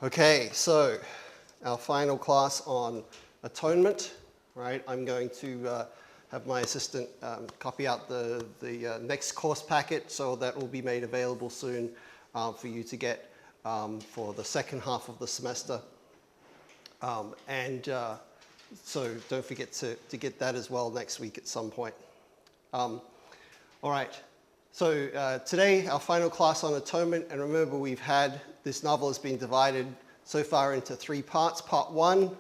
Okay, so our final class on atonement, right? I'm going to have my assistant copy out the next course packet, so that will be made available soon for you to get for the second half of the semester. So don't forget to get that as well next week at some point. All right, so today our final class on atonement, and remember this novel has been divided so far into 3 parts. Part 1,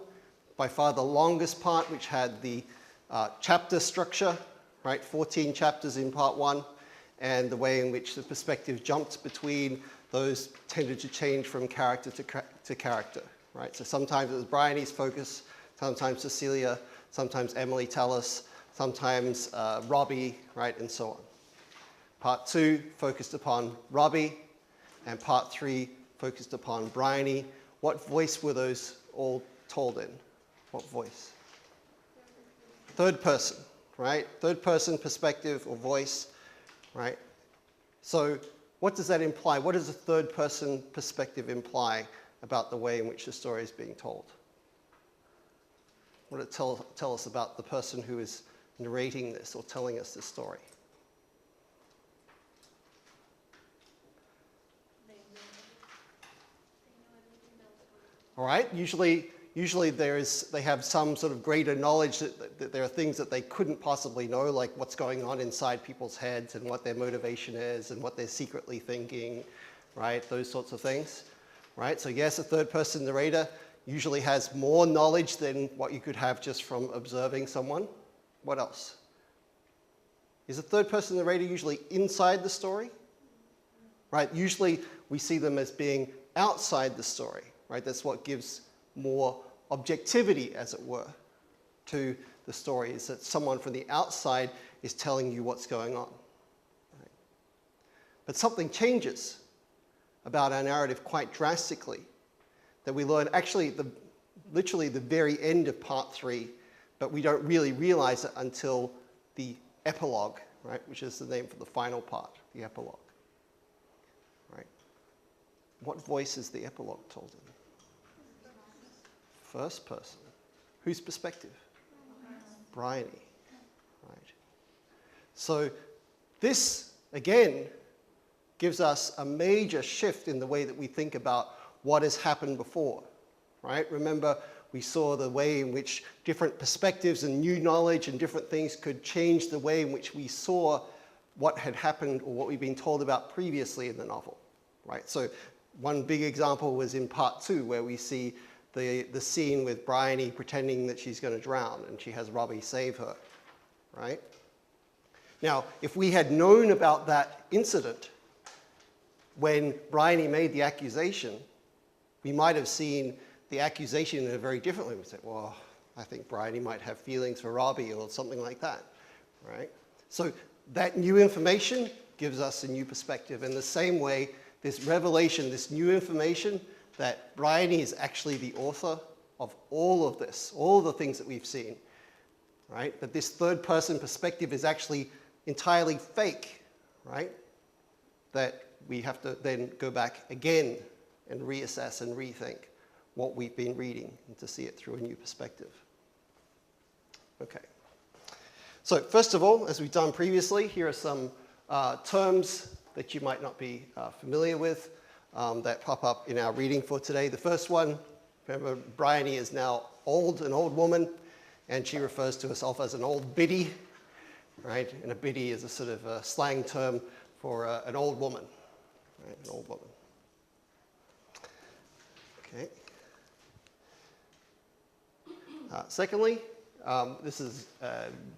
by far the longest part, which had the chapter structure, right? 14 chapters in part 1, and the way in which the perspective jumped between those tended to change from character to character, right? So sometimes it was Bryony's focus, sometimes Cecilia, sometimes Emily Tallis, sometimes Robbie, right, and so on. Part 2 focused upon Robbie, and part 3 focused upon Bryony. What voice were those all told in? What voice? Third person, right? Third person perspective or voice, right? So what does that imply? What does a third person perspective imply about the way in which the story is being told? What does it tell us about the person who is narrating this or telling us this story? All right, usually they have some sort of greater knowledge that there are things that they couldn't possibly know, like what's going on inside people's heads and what their motivation is and what they're secretly thinking, right? Those sorts of things, right? So yes, a third person narrator usually has more knowledge than what you could have just from observing someone. What else? Is a third person narrator usually inside the story? Right, usually we see them as being outside the story. Right, that's what gives more objectivity, as it were, to the story, is that someone from the outside is telling you what's going on. Right? But something changes about our narrative quite drastically that we learn actually literally the very end of part 3, but we don't really realize it until the epilogue, right, which is the name for the final part, the epilogue. Right? What voice is the epilogue told in? First person. Whose perspective? Bryony. Right. So this, again, gives us a major shift in the way that we think about what has happened before. Right? Remember, we saw the way in which different perspectives and new knowledge and different things could change the way in which we saw what had happened or what we've been told about previously in the novel. Right? So one big example was in part 2, where we see the scene with Bryony pretending that she's going to drown and she has Robbie save her, right? Now, if we had known about that incident when Bryony made the accusation, we might have seen the accusation in a very different way. We said, well, I think Bryony might have feelings for Robbie or something like that, right? So that new information gives us a new perspective. In the same way, this revelation, this new information, that Bryony is actually the author of all of this, all of the things that we've seen, right? That this third person perspective is actually entirely fake, right? That we have to then go back again and reassess and rethink what we've been reading and to see it through a new perspective. Okay. So first of all, as we've done previously, here are some terms that you might not be familiar with. That pop up in our reading for today. The first one, remember, Bryony is now an old woman, and she refers to herself as an old biddy, right? And a biddy is a sort of a slang term for an old woman, right? An old woman. Okay. Secondly, this is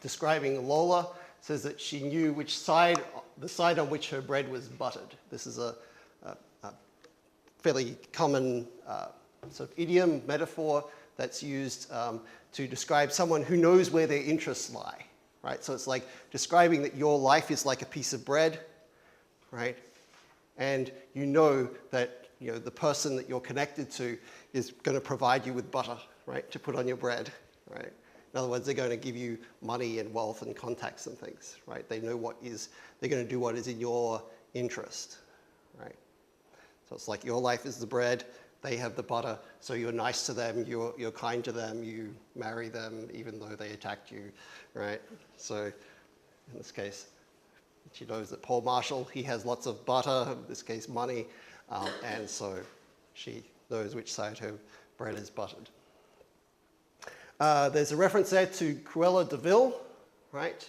describing Lola. It says that she knew the side on which her bread was buttered. This is a fairly common sort of idiom, metaphor that's used to describe someone who knows where their interests lie, right? So it's like describing that your life is like a piece of bread, right? And you know that the person that you're connected to is going to provide you with butter, right, to put on your bread, right? In other words, they're going to give you money and wealth and contacts and things, right? They know they're going to do what is in your interest, right? So it's like your life is the bread, they have the butter, so you're nice to them, you're kind to them, you marry them even though they attacked you, right? So in this case, she knows that Paul Marshall, he has lots of butter, in this case money, and so she knows which side her bread is buttered. There's a reference there to Cruella de Vil, right?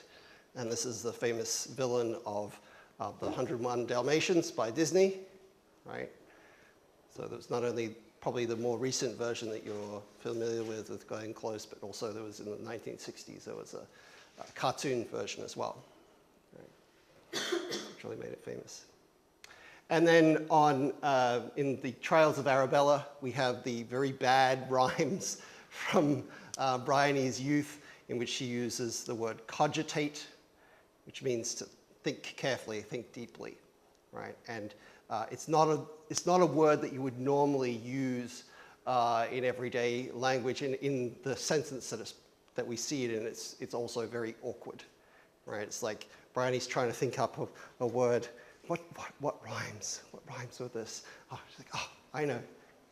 And this is the famous villain of the 101 Dalmatians by Disney, right? So there's not only probably the more recent version that you're familiar with Glenn Close, but also there was in the 1960s, there was a cartoon version as well, right? Which really made it famous. And then in the Trials of Arabella, we have the very bad rhymes from Bryony's youth, in which she uses the word cogitate, which means to think carefully, think deeply, right? And it's not a word that you would normally use in everyday language. In the sentence that we see it in, it's also very awkward, right? It's like Bryony's trying to think up a word. What rhymes? What rhymes with this? Oh, she's like, oh, I know,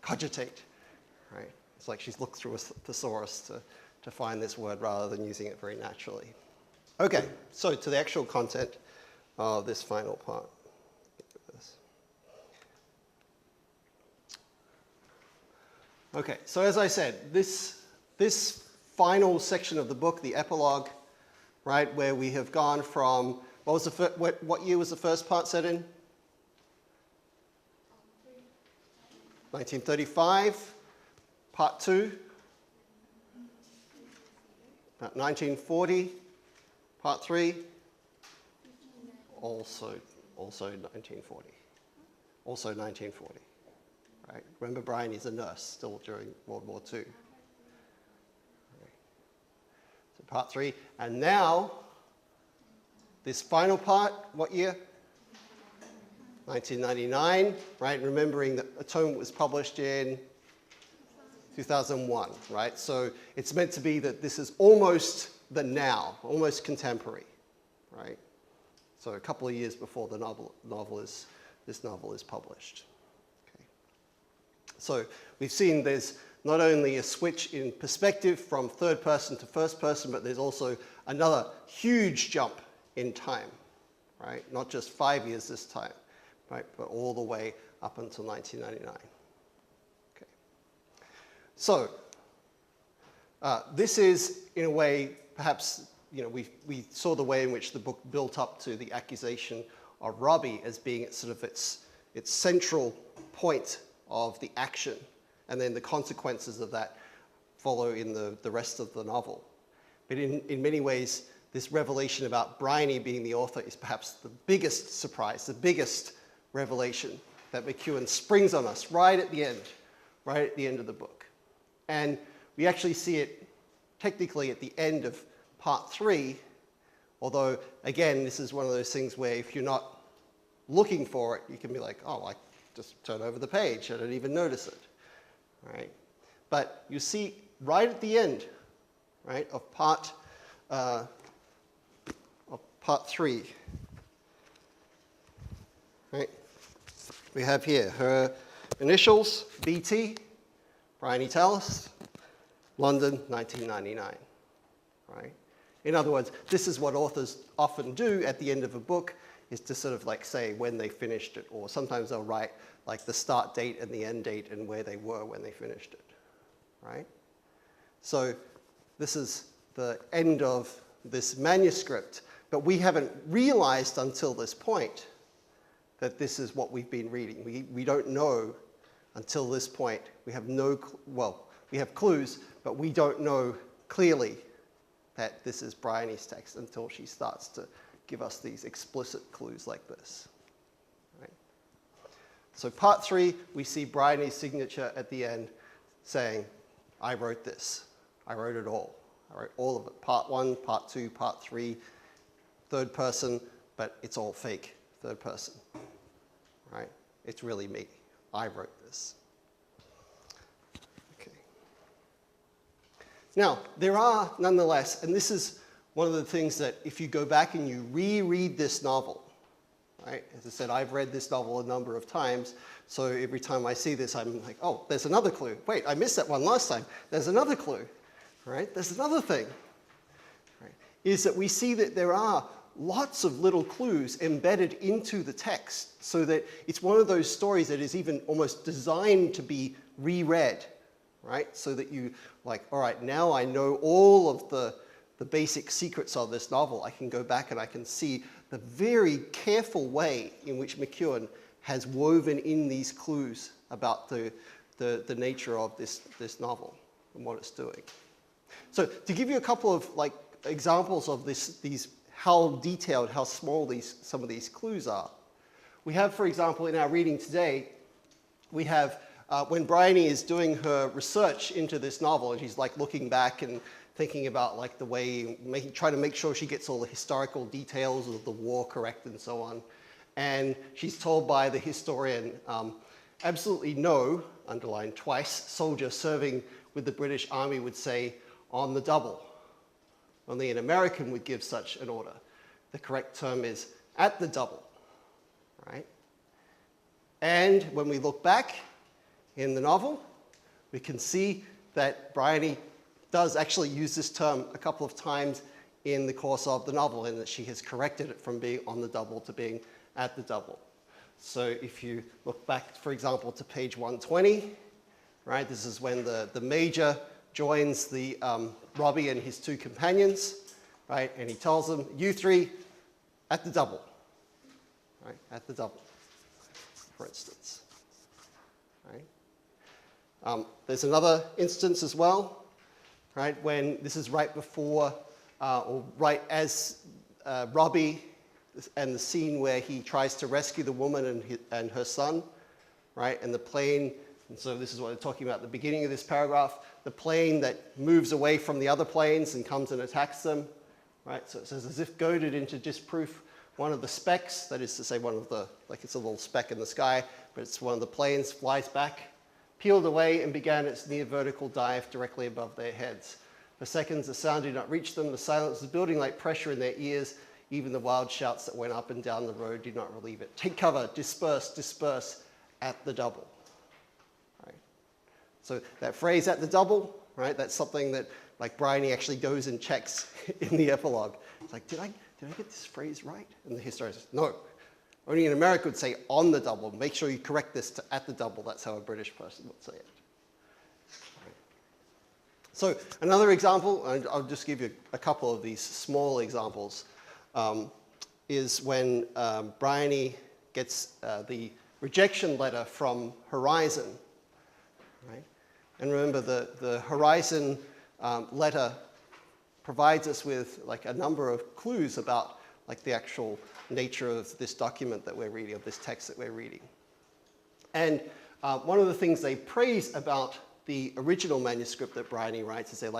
cogitate, right? It's like she's looked through a thesaurus to find this word rather than using it very naturally. Okay, so to the actual content of this final part. Okay, so as I said, this final section of the book, the epilogue, right, where we have gone from, what year was the first part set in? 1935. Part 2, about 1940. Part 3, also 1940. Also 1940. Right? Remember, Bryony's a nurse still during World War II. Right. So part 3, and now this final part, what year? 1999, right? Remembering that Atonement was published in 2001, right? So it's meant to be that this is almost the now, almost contemporary, right? So a couple of years before this novel is published. Okay. So we've seen there's not only a switch in perspective from third person to first person, but there's also another huge jump in time, right? Not just 5 years this time, right? But all the way up until 1999. So this is, in a way, perhaps, we saw the way in which the book built up to the accusation of Robbie as being its central point of the action, and then the consequences of that follow in the rest of the novel. But in many ways, this revelation about Bryony being the author is perhaps the biggest surprise, the biggest revelation that McEwan springs on us right at the end of the book. And we actually see it technically at the end of part 3, although, again, this is one of those things where if you're not looking for it, you can be like, oh, I just turn over the page, I don't even notice it, right? But you see right at the end, right, of part 3, right, we have here her initials, BT, Bryony Tallis, London, 1999, right? In other words, this is what authors often do at the end of a book, is to sort of like say when they finished it, or sometimes they'll write like the start date and the end date and where they were when they finished it, right? So this is the end of this manuscript, but we haven't realized until this point that this is what we've been reading. We don't know until this point. We have we have clues, but we don't know clearly that this is Bryony's text until she starts to give us these explicit clues like this. Right? So part 3, we see Bryony's signature at the end saying, I wrote this. I wrote it all. I wrote all of it. Part 1, part 2, part 3, third person, but it's all fake, third person. Right? It's really me. I wrote this. Okay. Now, there are nonetheless, and this is one of the things that if you go back and you reread this novel, right? As I said, I've read this novel a number of times, so every time I see this, I'm like, oh, there's another clue. Wait, I missed that one last time. There's another clue, right? There's another thing, right? Is that we see that there are lots of little clues embedded into the text, so that it's one of those stories that is even almost designed to be reread, right? So that you, like, all right, now I know all of the basic secrets of this novel. I can go back and I can see the very careful way in which McEwan has woven in these clues about the nature of this novel and what it's doing. So to give you a couple of like examples of these how detailed, how small some of these clues are. We have, for example, in our reading today, we have when Bryony is doing her research into this novel, and she's like looking back and thinking about like the way, trying to make sure she gets all the historical details of the war correct and so on. And she's told by the historian, absolutely no, underlined twice, soldier serving with the British Army would say, on the double. Only an American would give such an order. The correct term is at the double, right? And when we look back in the novel, we can see that Bryony does actually use this term a couple of times in the course of the novel, and that she has corrected it from being on the double to being at the double. So if you look back, for example, to page 120, right, this is when the major joins the Robbie and his two companions, right, and he tells them, you three, at the double, right, at the double, for instance, right. There's another instance as well, right, when this is right before, or right as Robbie, and the scene where he tries to rescue the woman and her son, right, and the plane, and so this is what we're talking about at the beginning of this paragraph, the plane that moves away from the other planes and comes and attacks them, right, so it says, as if goaded into disproof, one of the specks, that is to say one of the, like it's a little speck in the sky, but it's one of the planes, flies back, peeled away and began its near vertical dive directly above their heads. For seconds, the sound did not reach them. The silence was building like pressure in their ears. Even the wild shouts that went up and down the road did not relieve it. Take cover, disperse, disperse, at the double. Right? So that phrase, at the double, right, that's something that like Bryony actually goes and checks in the epilogue. It's like, did I get this phrase right? And the historian says, no. Only in America would say on the double. Make sure you correct this to at the double. That's how a British person would say it. Right. So another example, and I'll just give you a couple of these small examples, is when Bryony gets the rejection letter from Horizon. Right? And remember, the Horizon letter provides us with like a number of clues about like the actual nature of this document that we're reading, of this text that we're reading. And one of the things they praise about the original manuscript that Bryony writes is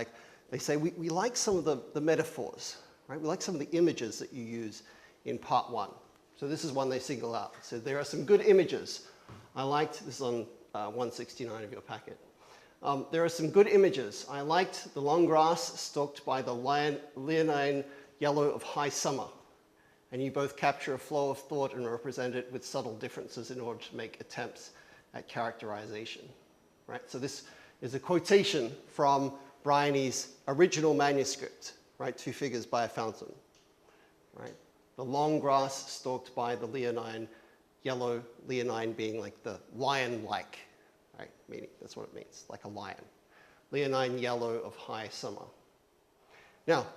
they say, we like some of the metaphors, right? We like some of the images that you use in part one. So this is one they single out. So there are some good images. I liked, this is on 169 of your packet. There are some good images. I liked the long grass stalked by the leonine yellow of high summer. And you both capture a flow of thought and represent it with subtle differences in order to make attempts at characterization. Right? So this is a quotation from Bryony's original manuscript, right? Two figures by a fountain. Right? The long grass stalked by the leonine, yellow leonine being like the lion-like, right? Meaning that's what it means, like a lion. Leonine yellow of high summer. Now,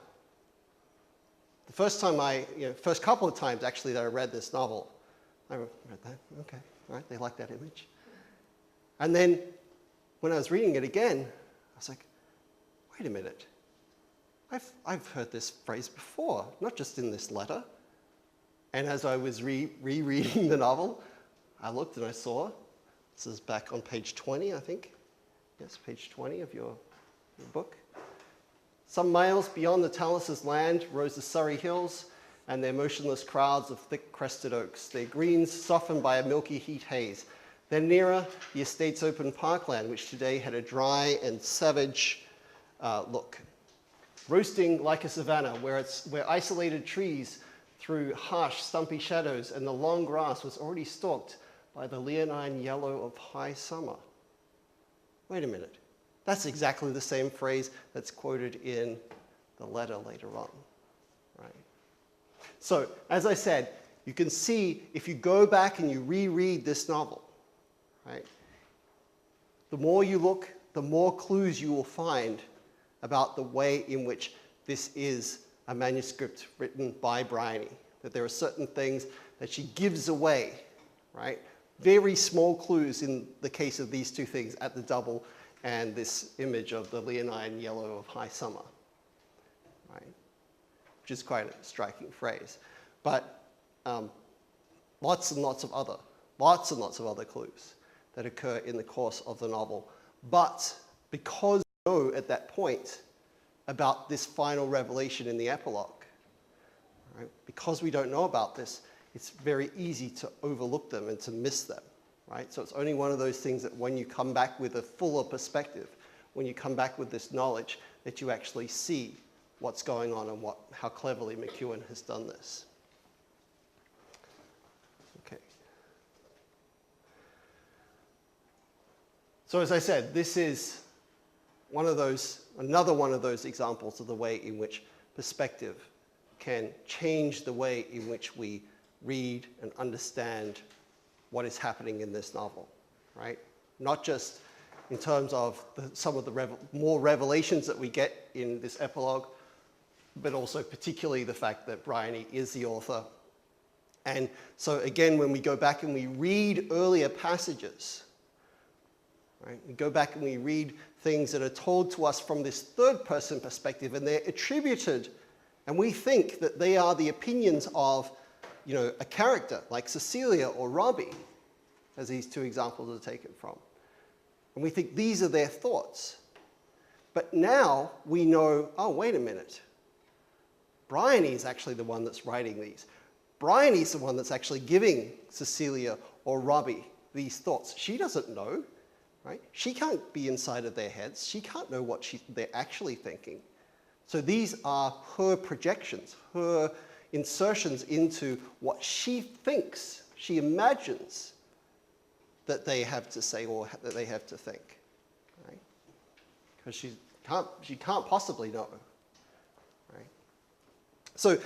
the first time first couple of times actually that I read this novel, I read that, okay, all right, they like that image. And then when I was reading it again, I was like, wait a minute, I've heard this phrase before, not just in this letter. And as I was rereading the novel, I looked and I saw, this is back on page 20, I think. Yes, page 20 of your book. Some miles beyond the Talus's land rose the Surrey hills and their motionless crowds of thick crested oaks, their greens softened by a milky heat haze. Then nearer, the estate's open parkland, which today had a dry and savage look. Roasting like a savanna, where isolated trees through harsh, stumpy shadows, and the long grass was already stalked by the leonine yellow of high summer. Wait a minute. That's exactly the same phrase that's quoted in the letter later on, right? So, as I said, you can see if you go back and you reread this novel, right? The more you look, the more clues you will find about the way in which this is a manuscript written by Bryony. That there are certain things that she gives away, right? Very small clues in the case of these two things, at the double and this image of the leonine yellow of high summer, right? Which is quite a striking phrase. But lots and lots of other clues that occur in the course of the novel. But because we know at that point about this final revelation in the epilogue, right? Because we don't know about this, it's very easy to overlook them and to miss them, right? So it's only one of those things that when you come back with a fuller perspective, when you come back with this knowledge, that you actually see what's going on and how cleverly McEwan has done this. Okay. So as I said, this is another one of those examples of the way in which perspective can change the way in which we read and understand what is happening in this novel, right? Not just in terms of some of the more revelations that we get in this epilogue, but also particularly the fact that Bryony is the author. And so again, when we go back and we read earlier passages, right? We go back and we read things that are told to us from this third-person perspective, and they're attributed, and we think that they are the opinions of, a character like Cecilia or Robbie, as these two examples are taken from. And we think these are their thoughts. But now we know, oh, wait a minute. Bryony is actually the one that's writing these. Bryony is the one that's actually giving Cecilia or Robbie these thoughts. She doesn't know, right? She can't be inside of their heads. She can't know what they're actually thinking. So these are her projections, her insertions into what she thinks, she imagines that they have to say or that they have to think, right? Because she can't possibly know, right? So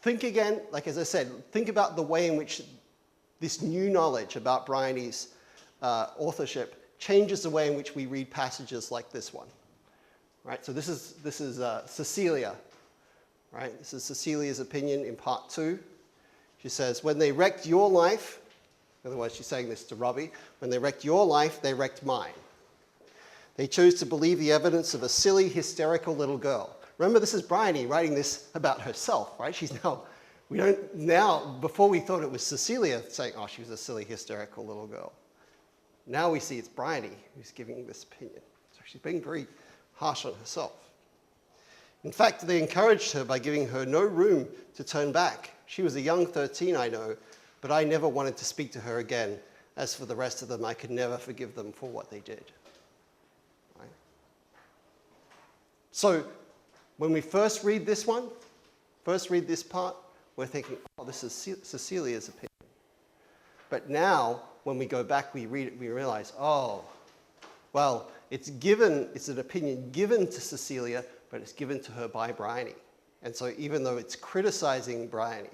think again, like as I said, think about the way in which this new knowledge about Bryony's authorship changes the way in which we read passages like this one, right? So this is Cecilia, right? This is Cecilia's opinion in part 2. She says, when they wrecked your life, in other words, she's saying this to Robbie, when they wrecked your life, they wrecked mine. They chose to believe the evidence of a silly, hysterical little girl. Remember, this is Bryony writing this about herself, right? Before we thought it was Cecilia saying, oh, she was a silly, hysterical little girl. Now we see it's Bryony who's giving this opinion. So she's being very harsh on herself. In fact, they encouraged her by giving her no room to turn back. She was a young 13, I know, but I never wanted to speak to her again. As for the rest of them, I could never forgive them for what they did. Right? So when we first read this part, we're thinking, oh, this is Cecilia's opinion. But now, when we go back, we read it, we realize, oh, well, it's an opinion given to Cecilia, but it's given to her by Bryony. And so even though it's criticizing Bryony,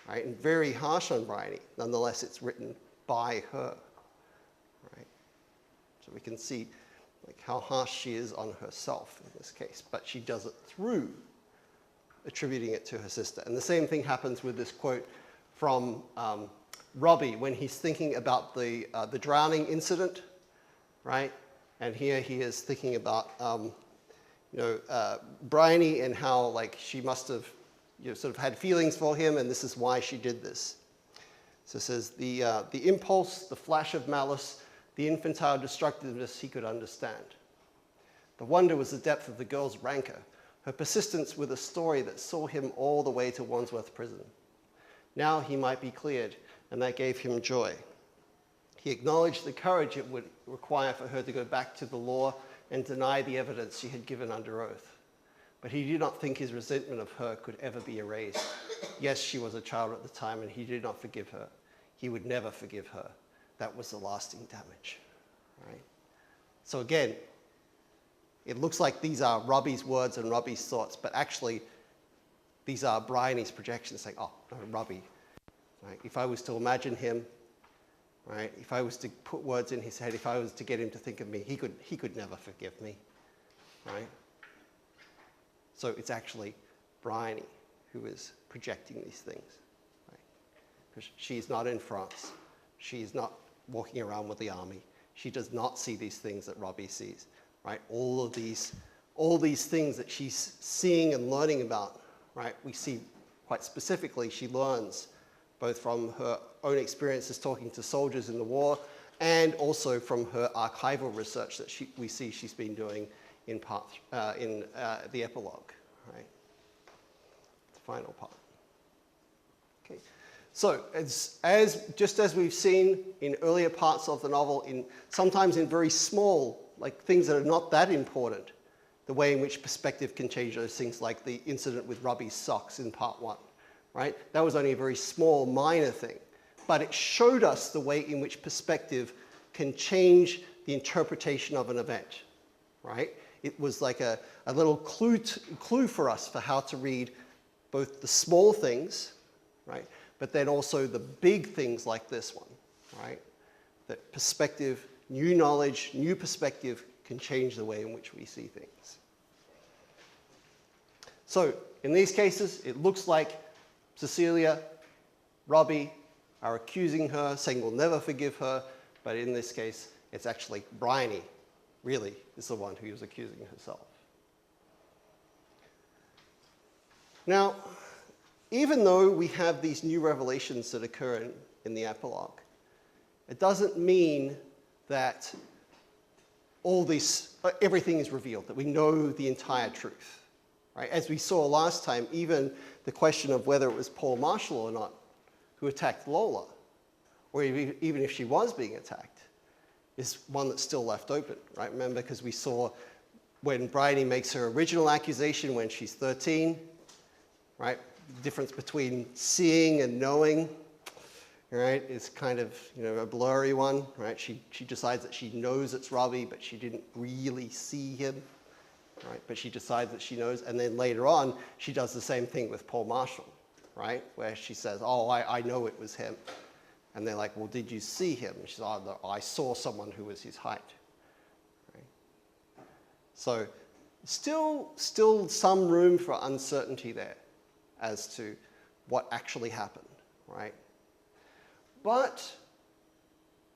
right, and very harsh on Bryony, nonetheless, it's written by her, right? So we can see how harsh she is on herself in this case, but she does it through attributing it to her sister. And the same thing happens with this quote from Robbie when he's thinking about the drowning incident, right? And here he is thinking about Bryony and how she must have sort of had feelings for him, and this is why she did this. So it says, the impulse, the flash of malice, the infantile destructiveness he could understand. The wonder was the depth of the girl's rancor, her persistence with a story that saw him all the way to Wandsworth Prison. Now he might be cleared, and that gave him joy. He acknowledged the courage it would require for her to go back to the law and deny the evidence she had given under oath. but he did not think his resentment of her could ever be erased. Yes, she was a child at the time, and he did not forgive her. He would never forgive her. That was the lasting damage. Right? So again, it looks like these are Robbie's words and Robbie's thoughts, but actually, these are Bryony's projections saying, oh, no, Robbie. Right? If I was to imagine him, right? If I was to put words in his head, if I was to get him to think of me, he could never forgive me. Right? So it's actually Bryony who is projecting these things. Right? Because she's not in France. She's not walking around with the army. She does not see these things that Robbie sees. Right? All these things that she's seeing and learning about, right? We see quite specifically she learns both from her own experiences talking to soldiers in the war and also from her archival research that we see she's been doing in the epilogue, right? The final part. Okay. So just as we've seen in earlier parts of the novel, sometimes in very small, like things that are not that important, the way in which perspective can change those things, like the incident with Robbie's socks in part 1, right? That was only a very small, minor thing, but it showed us the way in which perspective can change the interpretation of an event, right? It was like a little clue for us for how to read both the small things, right, but then also the big things like this one, right? That perspective, new knowledge, new perspective can change the way in which we see things. So in these cases, it looks like Cecilia, Robbie are accusing her, saying we'll never forgive her, but in this case, it's actually Bryony, really, is the one who is accusing herself. Now, even though we have these new revelations that occur in the epilogue, it doesn't mean that everything is revealed, that we know the entire truth. Right? As we saw last time, even the question of whether it was Paul Marshall or not who attacked Lola, or even if she was being attacked, is one that's still left open. Right? Remember, because we saw when Bryony makes her original accusation when she's 13, right? The difference between seeing and knowing, right, is kind of a blurry one. Right? She decides that she knows it's Robbie, but she didn't really see him. Right? But she decides that she knows, and then later on, she does the same thing with Paul Marshall, right? Where she says, oh, I know it was him. And they're like, well, did you see him? And she says, oh, no, I saw someone who was his height. Right? So still some room for uncertainty there as to what actually happened, right? But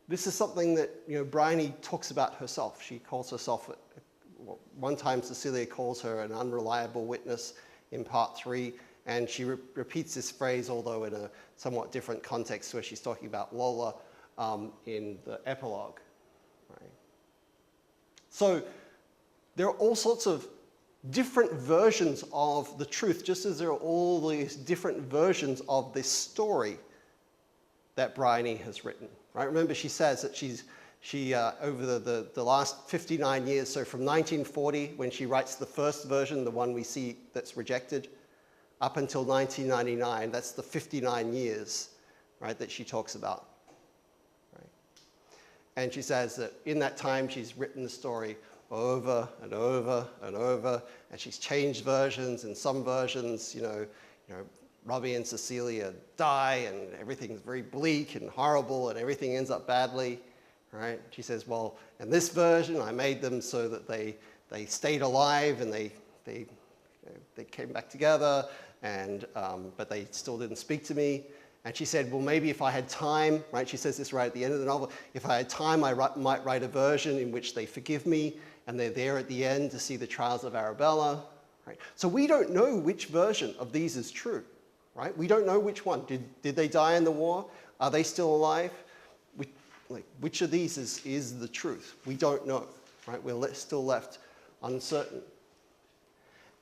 this is something that Bryony talks about herself. She calls herself one time Cecilia calls her an unreliable witness in part 3, and she repeats this phrase, although in a somewhat different context where she's talking about Lola in the epilogue. Right? So there are all sorts of different versions of the truth, just as there are all these different versions of this story that Bryony has written. Right? Remember, she says that she over the last 59 years, so from 1940, when she writes the first version, the one we see that's rejected, up until 1999, that's the 59 years, right, that she talks about. Right? And she says that in that time, she's written the story over and over and over, and she's changed versions. In some versions, Robbie and Cecilia die, and everything's very bleak and horrible, and everything ends up badly. Right? She says, well, in this version, I made them so that they stayed alive and they came back together, but they still didn't speak to me. And she said, well, maybe if I had time, right? She says this right at the end of the novel, if I had time, I might write a version in which they forgive me and they're there at the end to see the trials of Arabella. Right? So we don't know which version of these is true. Right? We don't know which one. Did they die in the war? Are they still alive? Which of these is the truth? We don't know, right? We're still left uncertain.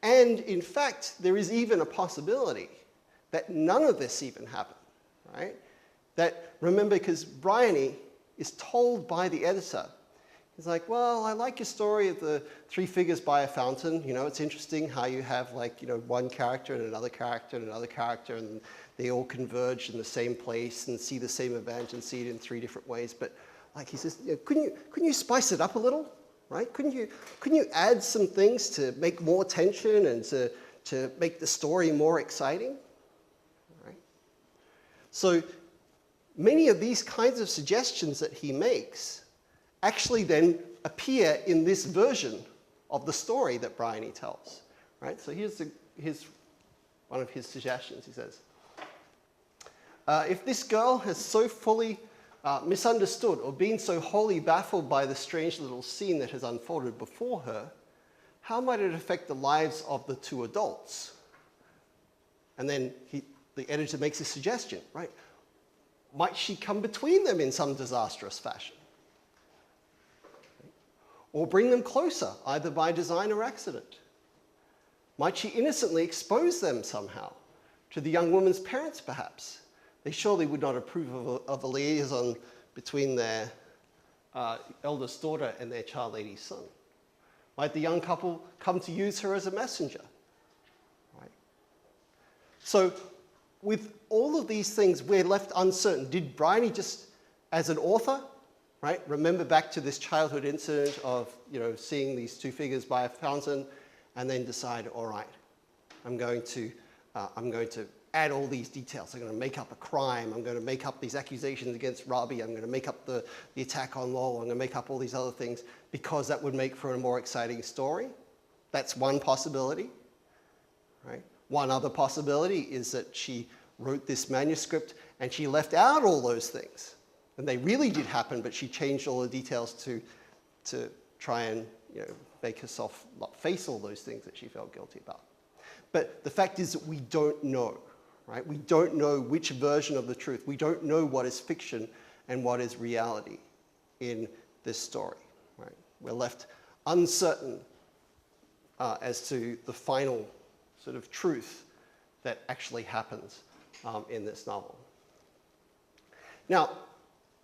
And in fact, there is even a possibility that none of this even happened, right? That, remember, because Bryony is told by the editor, He's like, well, I like your story of the three figures by a fountain. You know, it's interesting how you have like, you know, one character and another character and another character, and they all converge in the same place and see the same event and see it in three different ways. But like he says, you know, couldn't you spice it up a little, right? Couldn't you add some things to make more tension and to make the story more exciting, right? So many of these kinds of suggestions that he makes actually then appear in this version of the story that Bryony tells, right? So here's one of his suggestions. He says, if this girl has so fully misunderstood or been so wholly baffled by the strange little scene that has unfolded before her, how might it affect the lives of the two adults? And then the editor makes a suggestion, right? Might she come between them in some disastrous fashion? Or bring them closer, either by design or accident? Might she innocently expose them somehow to the young woman's parents, perhaps? They surely would not approve of a liaison between their eldest daughter and their child lady's son. Might the young couple come to use her as a messenger? Right? So with all of these things, we're left uncertain. Did Bryony just, as an author, right, remember back to this childhood incident of, you know, seeing these two figures by a fountain, and then decide, all right, I'm going to add all these details. I'm going to make up a crime. I'm going to make up these accusations against Robbie. I'm going to make up the attack on Lowell. I'm going to make up all these other things because that would make for a more exciting story. That's one possibility, right? One other possibility is that she wrote this manuscript and she left out all those things. And they really did happen, but she changed all the details to try and, you know, make herself not face all those things that she felt guilty about. But the fact is that we don't know, right? We don't know which version of the truth. We don't know what is fiction and what is reality in this story, right? We're left uncertain as to the final sort of truth that actually happens in this novel. Now,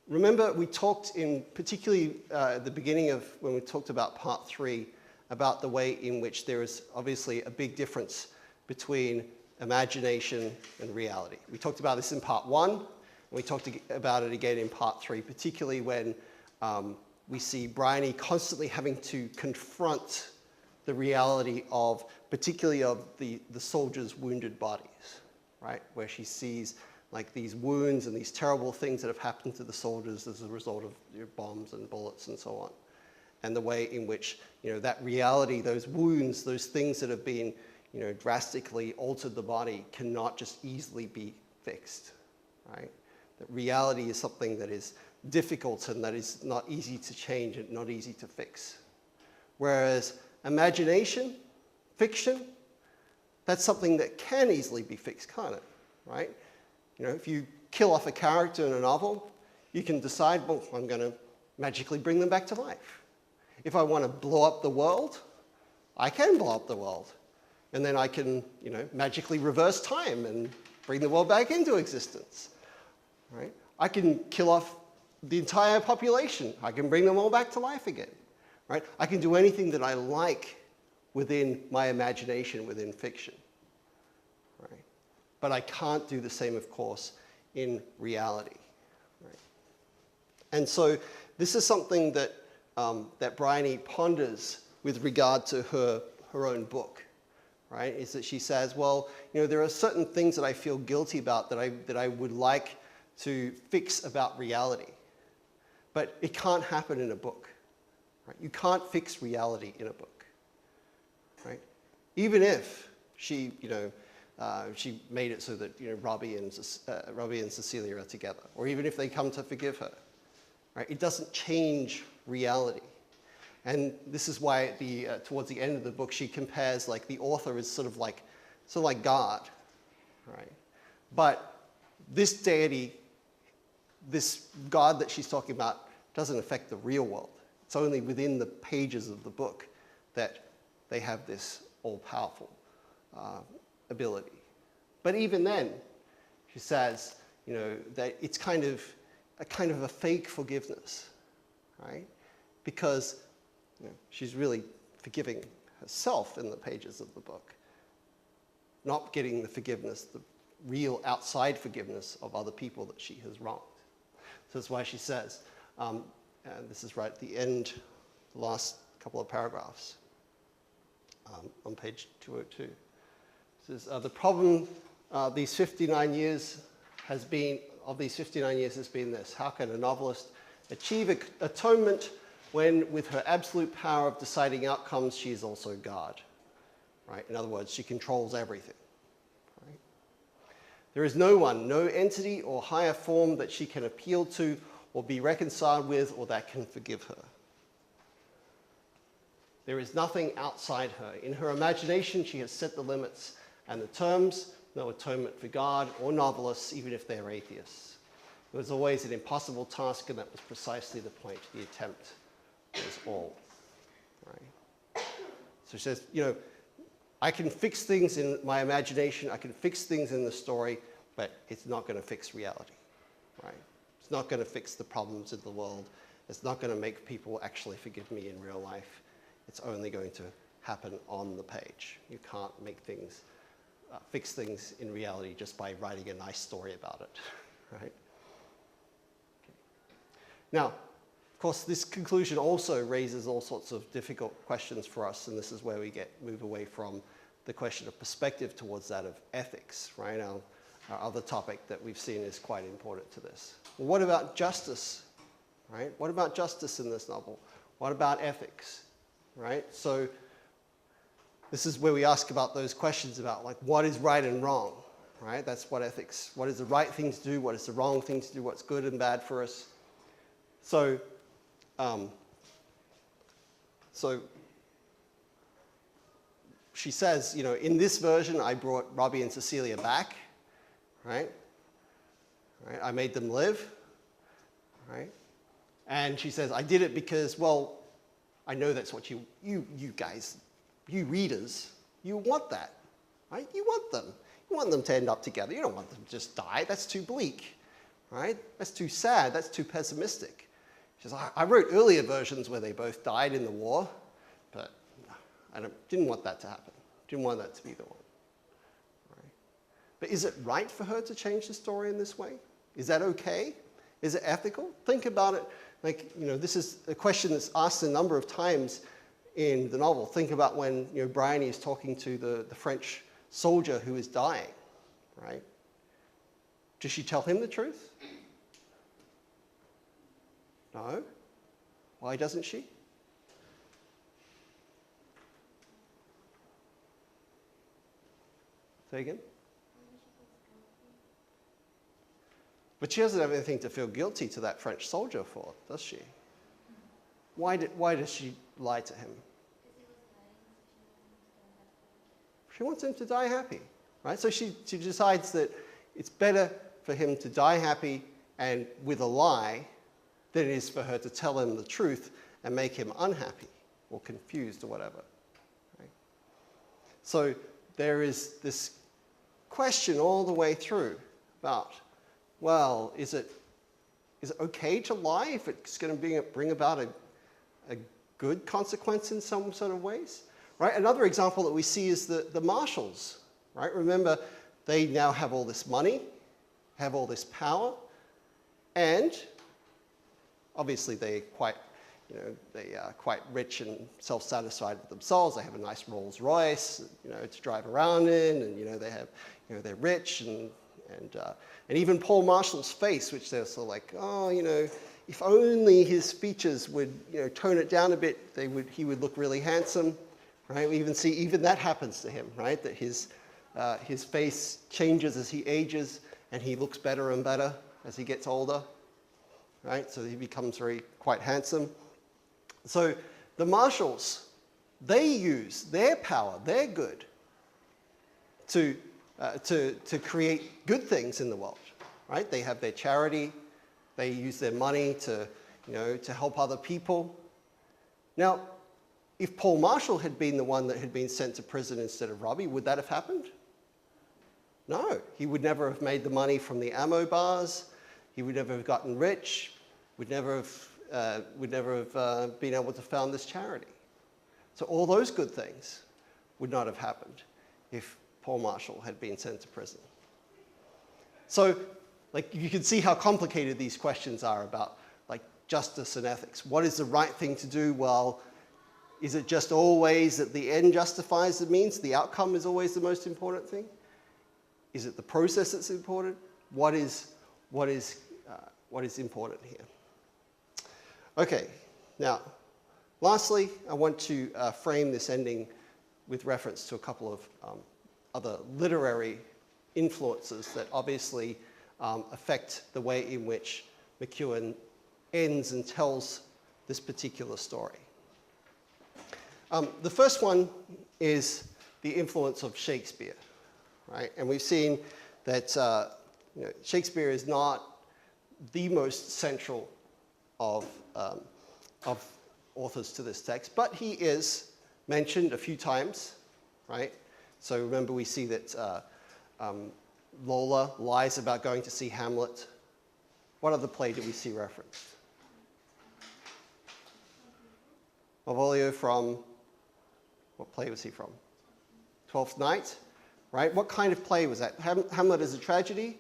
remember, we talked in particularly at the beginning of when we talked about part 3 about the way in which there is obviously a big difference between imagination and reality. We talked about this in part 1, and we talked about it again in part 3, particularly when we see Bryony constantly having to confront the reality of, particularly of the soldiers' wounded bodies, right? Where she sees like these wounds and these terrible things that have happened to the soldiers as a result of, you know, bombs and bullets and so on. And the way in which, you know, that reality, those wounds, those things that have been, you know, drastically altered the body cannot just easily be fixed, right? That reality is something that is difficult and that is not easy to change and not easy to fix. Whereas imagination, fiction, that's something that can easily be fixed, can't it, right? You know, if you kill off a character in a novel, you can decide, well, I'm going to magically bring them back to life. If I want to blow up the world, I can blow up the world. And then I can, you know, magically reverse time and bring the world back into existence, right? I can kill off the entire population. I can bring them all back to life again, right? I can do anything that I like within my imagination, within fiction, right? But I can't do the same, of course, in reality, right? And so this is something that, that Bryony ponders with regard to her own book, right? Is that she says, well, you know, there are certain things that I feel guilty about that I would like to fix about reality. But it can't happen in a book, right? You can't fix reality in a book, right? Even if she, you know, she made it so that, you know, Robbie and Cecilia are together, or even if they come to forgive her, right? It doesn't change reality. And this is why at the, towards the end of the book, she compares, like, the author is sort of like God, right? But this deity, this God that she's talking about, doesn't affect the real world. It's only within the pages of the book that they have this all-powerful ability. But even then, she says, you know, that it's kind of a fake forgiveness, right? because she's really forgiving herself in the pages of the book, not getting the forgiveness, the real outside forgiveness of other people that she has wronged. So that's why she says, and this is right at the end, the last couple of paragraphs on page 202. It says, the problem these 59 years has been this: how can a novelist achieve atonement when, with her absolute power of deciding outcomes, she is also God? Right? In other words, she controls everything. Right? There is no one, no entity or higher form that she can appeal to or be reconciled with, or that can forgive her. There is nothing outside her. In her imagination, she has set the limits and the terms. No atonement for God or novelists, even if they're atheists. It was always an impossible task, and that was precisely the point. The attempt was all. Right? So she says, I can fix things in my imagination, I can fix things in the story, but it's not going to fix reality. Right? It's not going to fix the problems in the world. It's not going to make people actually forgive me in real life. It's only going to happen on the page. You can't make things, fix things in reality just by writing a nice story about it. Right? Okay. Now, of course, this conclusion also raises all sorts of difficult questions for us, and this is where we move away from the question of perspective towards that of ethics. Right? Our other topic that we've seen is quite important to this. Well, what about justice? Right? What about justice in this novel? What about ethics? Right? So this is where we ask about those questions about, like, what is right and wrong? Right? That's what ethics, what is the right thing to do? What is the wrong thing to do? What's good and bad for us? So she says, in this version, I brought Robbie and Cecilia back, right? I made them live, right? And she says, I did it because, well, I know that's what you guys, you readers, you want that, right? You want them. You want them to end up together. You don't want them to just die. That's too bleak, right? That's too sad. That's too pessimistic. She says, I wrote earlier versions where they both died in the war, but I didn't want that to happen. Didn't want that to be the one. Right? But is it right for her to change the story in this way? Is that okay? Is it ethical? Think about it. Like, this is a question that's asked a number of times in the novel. Think about when Bryony is talking to the French soldier who is dying, right? Does she tell him the truth? No. Why doesn't she? Say again? But she doesn't have anything to feel guilty to that French soldier for, does she? Why does she lie to him? She wants him to die happy, right? So she decides that it's better for him to die happy and with a lie than it is for her to tell him the truth and make him unhappy or confused or whatever. Right? So there is this question all the way through about, well, is it okay to lie if it's going to bring about a good consequence in some sort of ways? Right? Another example that we see is the marshals. Right? Remember, they now have all this money, have all this power, and obviously they are quite rich and self-satisfied with themselves. They have a nice Rolls Royce, to drive around in, and they have, they're rich and even Paul Marshall's face, which they're sort of like, oh, if only his features would, tone it down a bit, he would look really handsome, right? We even see that happens to him, right? That his face changes as he ages, and he looks better and better as he gets older, right? So he becomes quite handsome. So the marshals, they use their power, their good, to create good things in the world, right? They have their charity, they use their money to help other people. Now, if Paul Marshall had been the one that had been sent to prison instead of Robbie, would that have happened? No, he would never have made the money from the ammo bars. He would never have gotten rich. Would never have have been able to found this charity. So all those good things would not have happened if Paul Marshall had been sent to prison. So, like, you can see how complicated these questions are about, like, justice and ethics. What is the right thing to do? Well, is it just always that the end justifies the means? The outcome is always the most important thing? Is it the process that's important? What is important here? Okay, now, lastly, I want to frame this ending with reference to a couple of other literary influences that obviously affect the way in which McEwan ends and tells this particular story. The first one is the influence of Shakespeare, right? And we've seen that Shakespeare is not the most central of authors to this text, but he is mentioned a few times, right? So remember, we see that Lola lies about going to see Hamlet. What other play do we see referenced? Malvolio from, what play was he from? Twelfth Night, right? What kind of play was that? Hamlet is a tragedy?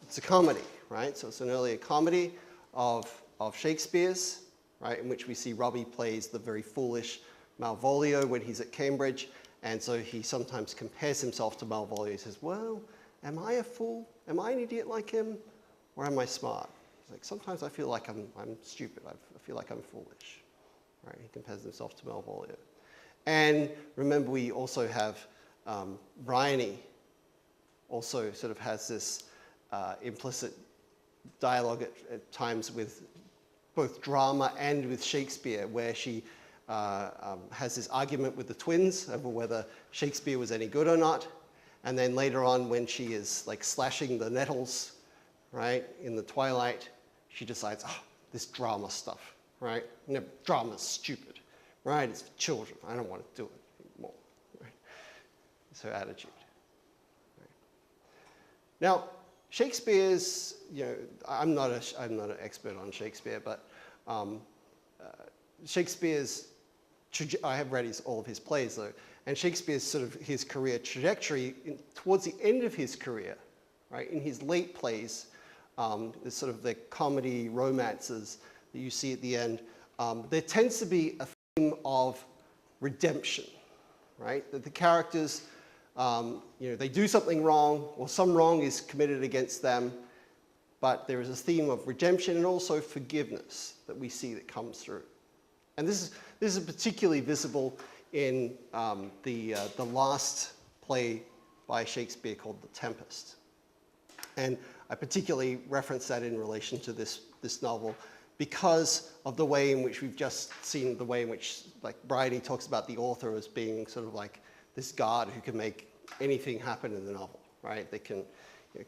It's a comedy, right? So it's an earlier comedy of Shakespeare's, right, in which we see Robbie plays the very foolish Malvolio when he's at Cambridge, and so he sometimes compares himself to Malvolio. He says, well, am I a fool? Am I an idiot like him? Or am I smart? He's like, sometimes I feel like I'm stupid. I feel like I'm foolish. Right? He compares himself to Malvolio. And remember, we also have Bryony also sort of has this implicit dialogue at times with both drama and with Shakespeare, where she has this argument with the twins over whether Shakespeare was any good or not. And then later on, when she is like slashing the nettles, right, in the twilight, she decides, oh, this drama stuff, right? No, drama's stupid, right? It's for children. I don't want to do it anymore. Right? It's her attitude. Right? Now, Shakespeare's, I'm not an expert on Shakespeare, but Shakespeare's, I have read all of his plays though, and Shakespeare's sort of his career trajectory towards the end of his career, right? In his late plays, the sort of the comedy romances that you see at the end, there tends to be a theme of redemption, right? That the characters, they do something wrong, or some wrong is committed against them, but there is a theme of redemption and also forgiveness that we see that comes through. And this is particularly visible in the last play by Shakespeare called The Tempest. And I particularly reference that in relation to this novel because of the way in which we've just seen the way in which, like, Bryony talks about the author as being sort of like this god who can make anything happen in the novel, right? They can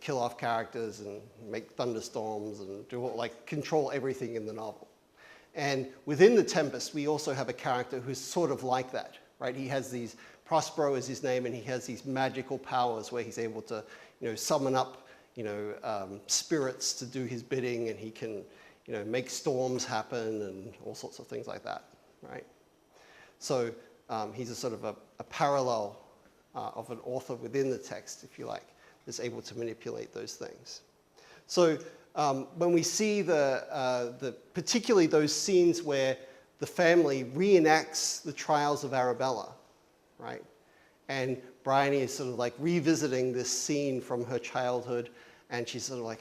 kill off characters and make thunderstorms and control everything in the novel. And within The Tempest, we also have a character who's sort of like that, right? He has these, Prospero is his name, and he has these magical powers where he's able to, summon up, spirits to do his bidding, and he can, make storms happen and all sorts of things like that, right? So he's a sort of a parallel of an author within the text, if you like, that's able to manipulate those things. So when we see particularly those scenes where the family reenacts the trials of Arabella, right? And Bryony is sort of like revisiting this scene from her childhood, and she's sort of like,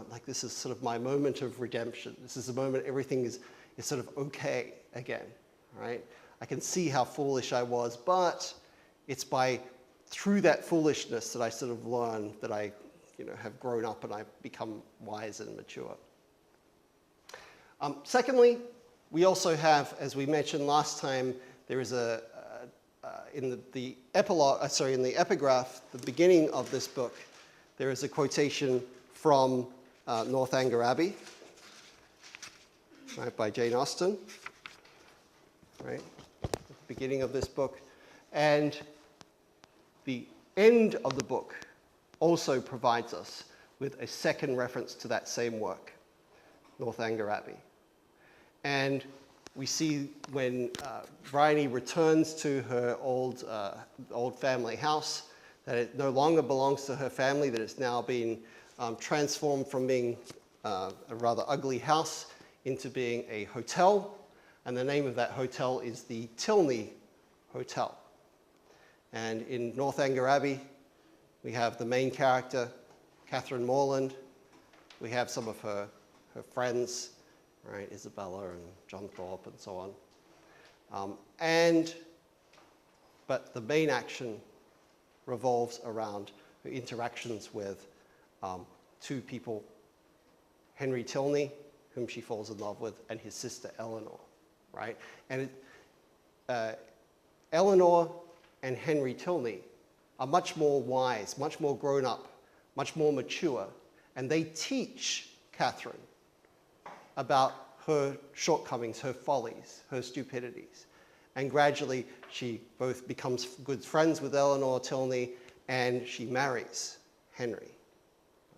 like this is sort of my moment of redemption. This is the moment everything is sort of okay again, right? I can see how foolish I was, but it's through that foolishness that I sort of learn that I have grown up and I've become wise and mature. Secondly, we also have, as we mentioned last time, there is in the epigraph, the beginning of this book, there is a quotation from Northanger Abbey, right, by Jane Austen, right, at the beginning of this book. And the end of the book also provides us with a second reference to that same work, Northanger Abbey. And we see when Bryony returns to her old family house, that it no longer belongs to her family, that it's now been transformed from being a rather ugly house into being a hotel. And the name of that hotel is the Tilney Hotel. And in Northanger Abbey, we have the main character, Catherine Morland. We have some of her friends, right, Isabella and John Thorpe and so on. But the main action revolves around her interactions with two people, Henry Tilney, whom she falls in love with, and his sister Eleanor, right? And Eleanor and Henry Tilney are much more wise, much more grown up, much more mature, and they teach Catherine about her shortcomings, her follies, her stupidities. And gradually, she both becomes good friends with Eleanor Tilney, and she marries Henry.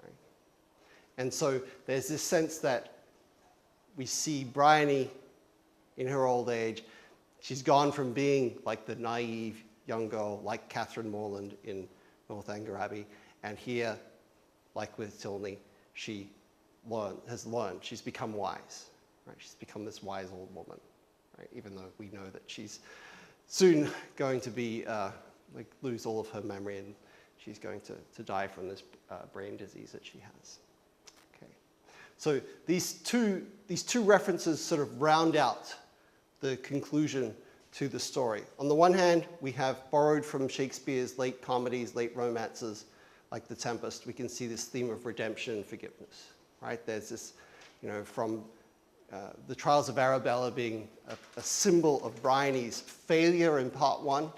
Right? And so there's this sense that we see Bryony in her old age. She's gone from being like the naive young girl, like Catherine Morland in Northanger Abbey, and here, like with Tilney, she has learned. She's become wise. Right? She's become this wise old woman. Right? Even though we know that she's soon going to be lose all of her memory, and she's going to die from this brain disease that she has. Okay, so these two references sort of round out the conclusion to the story. On the one hand, we have borrowed from Shakespeare's late comedies, late romances, like The Tempest. We can see this theme of redemption and forgiveness. Right? There's this, from the Trials of Arabella being a symbol of Bryony's failure in part one,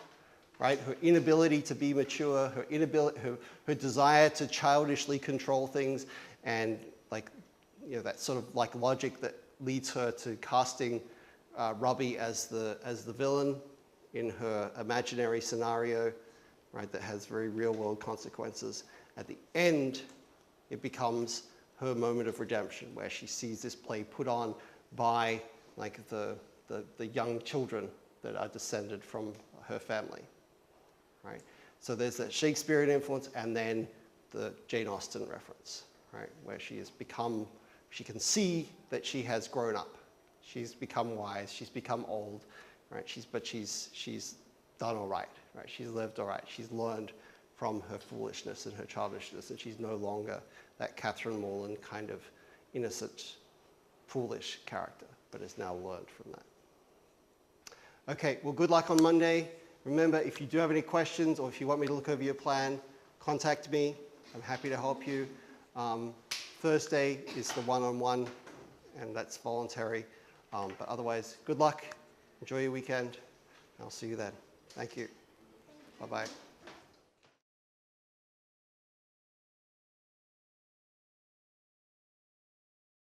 right? Her inability to be mature, her desire to childishly control things, and that sort of like logic that leads her to casting Robbie as the villain in her imaginary scenario, right? That has very real world consequences. At the end, it becomes her moment of redemption, where she sees this play put on by the young children that are descended from her family, right? So there's that Shakespearean influence, and then the Jane Austen reference, right? Where she can see that she has grown up. She's become wise, she's become old, right? She's done all right, right? She's lived all right. She's learned from her foolishness and her childishness, and she's no longer that Catherine Morland kind of innocent, foolish character, but has now learned from that. Okay, well, good luck on Monday. Remember, if you do have any questions, or if you want me to look over your plan, contact me. I'm happy to help you. Thursday is the one-on-one, and that's voluntary. But otherwise, good luck. Enjoy your weekend. I'll see you then. Thank you. Bye-bye.